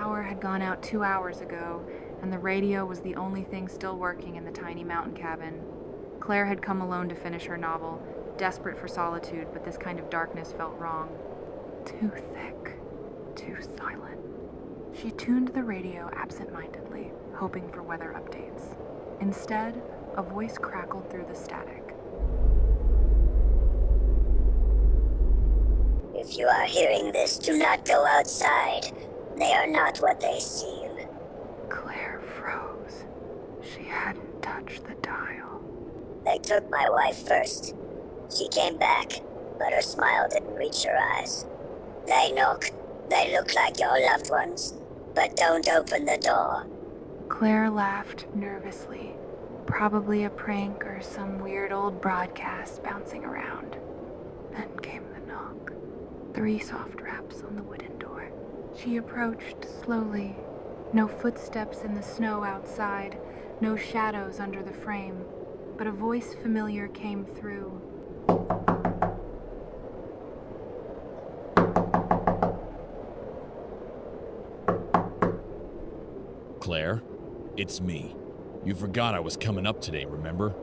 power had gone out 2 hours ago, and the radio was the only thing still working in the tiny mountain cabin. Claire had come alone to finish her novel, desperate for solitude, but this kind of darkness felt wrong. Too thick, too silent. She tuned the radio absent-mindedly, hoping for weather updates. Instead, a voice crackled through the static. If you are hearing this, do not go outside. They are not what they seem. Claire froze. She hadn't touched the dial. They took my wife first. She came back, but her smile didn't reach her eyes. They knock. They look like your loved ones, but don't open the door. Claire laughed nervously. Probably a prank or some weird old broadcast bouncing around. Then came the knock. 3 soft raps on the wooden door. She approached slowly. No footsteps in the snow outside, no shadows under the frame, but a voice familiar came through. Claire, it's me. You forgot I was coming up today, remember?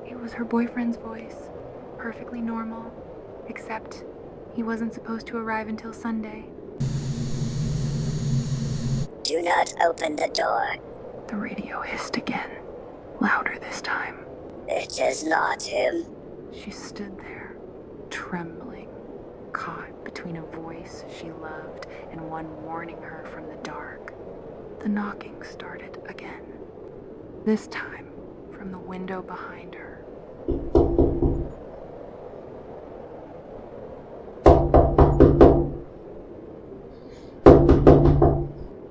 It was her boyfriend's voice. Perfectly normal, except he wasn't supposed to arrive until Sunday. Do not open the door. The radio hissed again, louder this time. It is not him. She stood there, trembling, caught between a voice she loved and one warning her from the dark. The knocking started again, this time from the window behind her.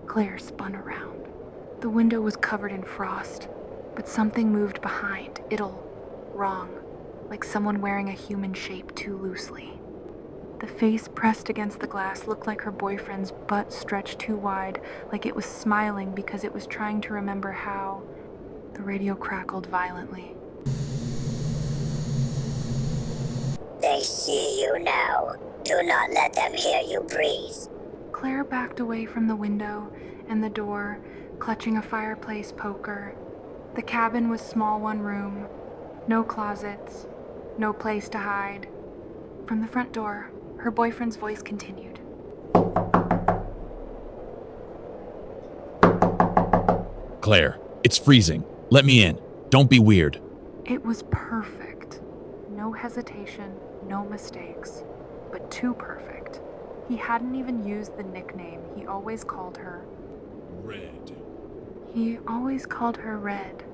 Claire spun around. The window was covered in frost, but something moved behind, wrong, like someone wearing a human shape too loosely. The face pressed against the glass looked like her boyfriend's butt stretched too wide, like it was smiling because it was trying to remember how. The radio crackled violently. They see you now. Do not let them hear you breathe. Claire backed away from the window and the door, clutching a fireplace poker. The cabin was small, one room. No closets. No place to hide. From the front door, her boyfriend's voice continued. Claire, it's freezing. Let me in. Don't be weird. It was perfect. No hesitation, no mistakes, but too perfect. He hadn't even used the nickname he always called her. Red. He always called her Red.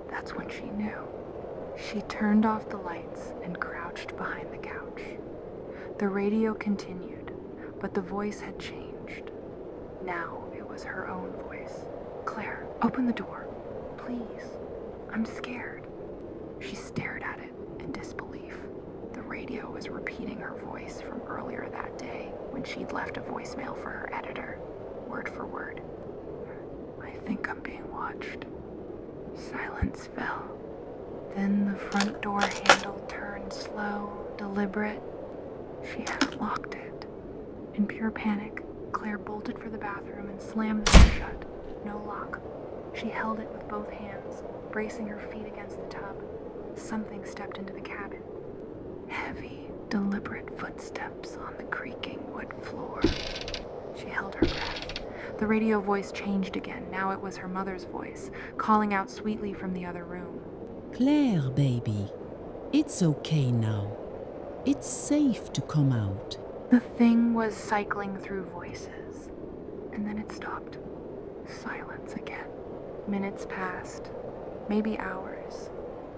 That's when she knew. She turned off the lights and crouched behind the couch. The radio continued, but the voice had changed. Now it was her own voice. Claire, open the door. Please. I'm scared. She stared at it in disbelief. The radio was repeating her voice from earlier that day when she'd left a voicemail for her editor, word for word. I think I'm being watched. Silence fell. Then the front door handle turned slow, deliberate. She hadn't locked it. In pure panic, Claire bolted for the bathroom and slammed the door shut. No lock. She held it with both hands, bracing her feet against the tub. Something stepped into the cabin. Heavy, deliberate footsteps on the creaking wood floor. She held her breath. The radio voice changed again. Now it was her mother's voice, calling out sweetly from the other room. Claire, baby, it's okay now. It's safe to come out. The thing was cycling through voices, and then it stopped. Silence again. Minutes passed, maybe hours.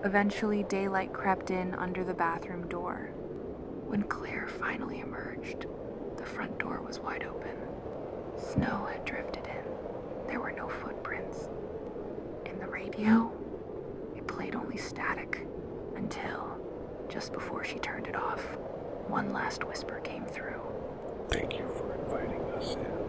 Eventually, daylight crept in under the bathroom door. When Claire finally emerged, the front door was wide open. Snow had drifted in. There were no footprints. In the radio, it played only static until, just before she turned it off, one last whisper came through. Thank you for inviting us in.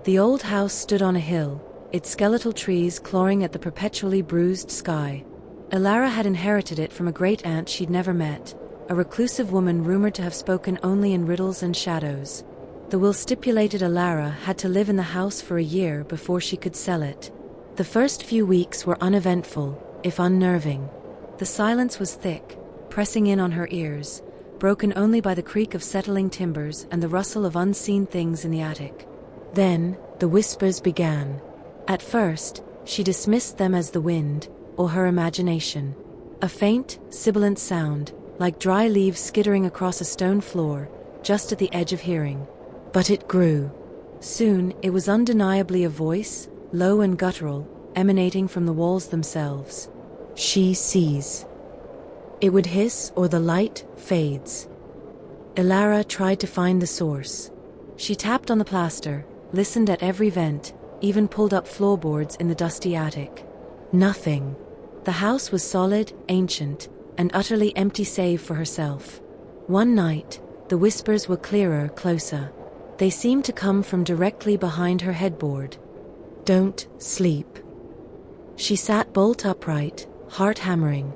The old house stood on a hill, its skeletal trees clawing at the perpetually bruised sky. Elara had inherited it from a great-aunt she'd never met, a reclusive woman rumored to have spoken only in riddles and shadows. The will stipulated Elara had to live in the house for a year before she could sell it. The first few weeks were uneventful, if unnerving. The silence was thick, pressing in on her ears, broken only by the creak of settling timbers and the rustle of unseen things in the attic. Then, the whispers began. At first, she dismissed them as the wind, or her imagination. A faint, sibilant sound, like dry leaves skittering across a stone floor, just at the edge of hearing. But it grew. Soon, it was undeniably a voice, low and guttural, emanating from the walls themselves. She sees. It would hiss or the light fades. Elara tried to find the source. She tapped on the plaster, listened at every vent, even pulled up floorboards in the dusty attic. Nothing. The house was solid, ancient, and utterly empty save for herself. One night, the whispers were clearer, closer. They seemed to come from directly behind her headboard. Don't sleep. She sat bolt upright, heart hammering.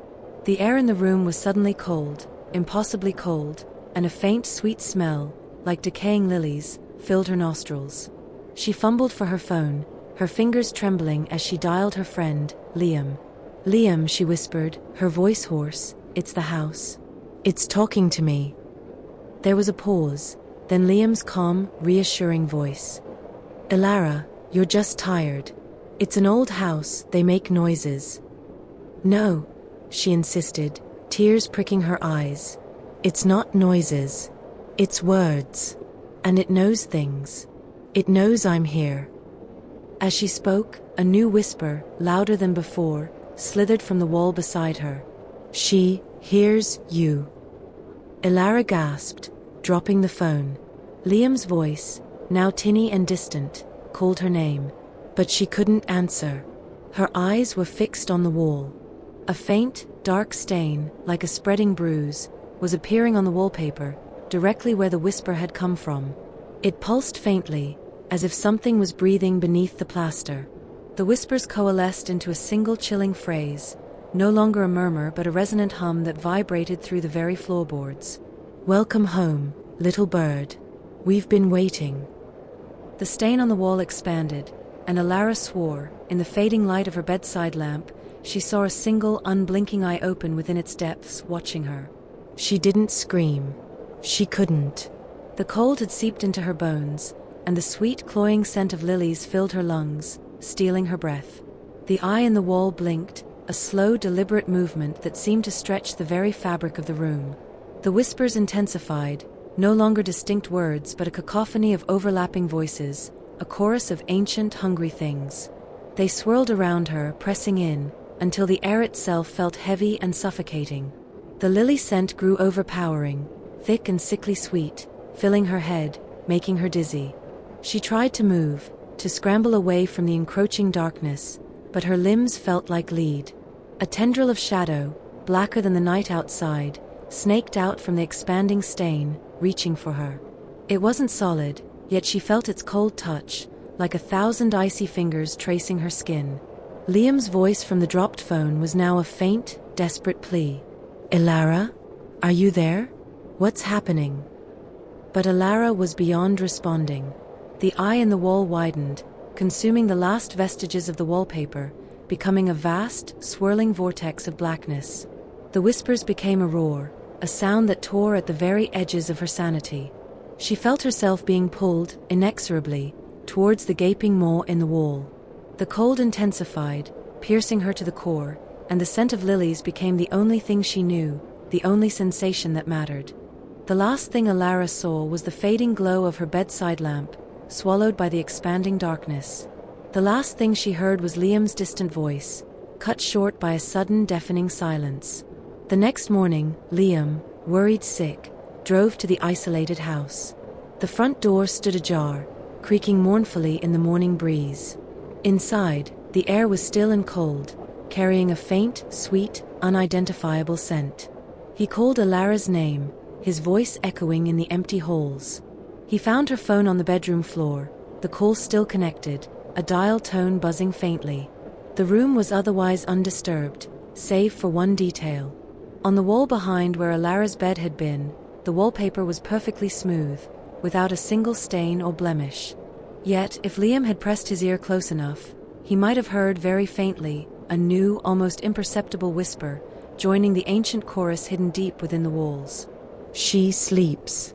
The air in the room was suddenly cold, impossibly cold, and a faint, sweet smell, like decaying lilies, filled her nostrils. She fumbled for her phone, her fingers trembling as she dialed her friend, Liam. Liam, she whispered, her voice hoarse, it's the house. It's talking to me. There was a pause, then Liam's calm, reassuring voice. Elara, you're just tired. It's an old house, they make noises. No, she insisted, tears pricking her eyes. It's not noises. It's words. And it knows things. It knows I'm here. As she spoke, a new whisper, louder than before, slithered from the wall beside her. She hears you. Elara gasped, dropping the phone. Liam's voice, now tinny and distant, called her name, but she couldn't answer. Her eyes were fixed on the wall. A faint, dark stain, like a spreading bruise, was appearing on the wallpaper, directly where the whisper had come from. It pulsed faintly, as if something was breathing beneath the plaster. The whispers coalesced into a single chilling phrase, no longer a murmur but a resonant hum that vibrated through the very floorboards. Welcome home, little bird. We've been waiting. The stain on the wall expanded, and Elara swore, in the fading light of her bedside lamp, she saw a single, unblinking eye open within its depths, watching her. She didn't scream. She couldn't. The cold had seeped into her bones, and the sweet, cloying scent of lilies filled her lungs, stealing her breath. The eye in the wall blinked, a slow, deliberate movement that seemed to stretch the very fabric of the room. The whispers intensified, no longer distinct words but a cacophony of overlapping voices, a chorus of ancient, hungry things. They swirled around her, pressing in, until the air itself felt heavy and suffocating. The lily scent grew overpowering, thick and sickly sweet, filling her head, making her dizzy. She tried to move, to scramble away from the encroaching darkness, but her limbs felt like lead. A tendril of shadow, blacker than the night outside, snaked out from the expanding stain, reaching for her. It wasn't solid, yet she felt its cold touch, like 1,000 icy fingers tracing her skin. Liam's voice from the dropped phone was now a faint, desperate plea. Elara? Are you there? What's happening? But Elara was beyond responding. The eye in the wall widened, consuming the last vestiges of the wallpaper, becoming a vast, swirling vortex of blackness. The whispers became a roar, a sound that tore at the very edges of her sanity. She felt herself being pulled, inexorably, towards the gaping maw in the wall. The cold intensified, piercing her to the core, and the scent of lilies became the only thing she knew, the only sensation that mattered. The last thing Elara saw was the fading glow of her bedside lamp, swallowed by the expanding darkness. The last thing she heard was Liam's distant voice, cut short by a sudden, deafening silence. The next morning, Liam, worried sick, drove to the isolated house. The front door stood ajar, creaking mournfully in the morning breeze. Inside, the air was still and cold, carrying a faint, sweet, unidentifiable scent. He called Elara's name, his voice echoing in the empty halls. He found her phone on the bedroom floor, the call still connected, a dial tone buzzing faintly. The room was otherwise undisturbed, save for one detail. On the wall behind where Alara's bed had been, the wallpaper was perfectly smooth, without a single stain or blemish. Yet, if Liam had pressed his ear close enough, he might have heard very faintly a new, almost imperceptible whisper, joining the ancient chorus hidden deep within the walls. "She sleeps."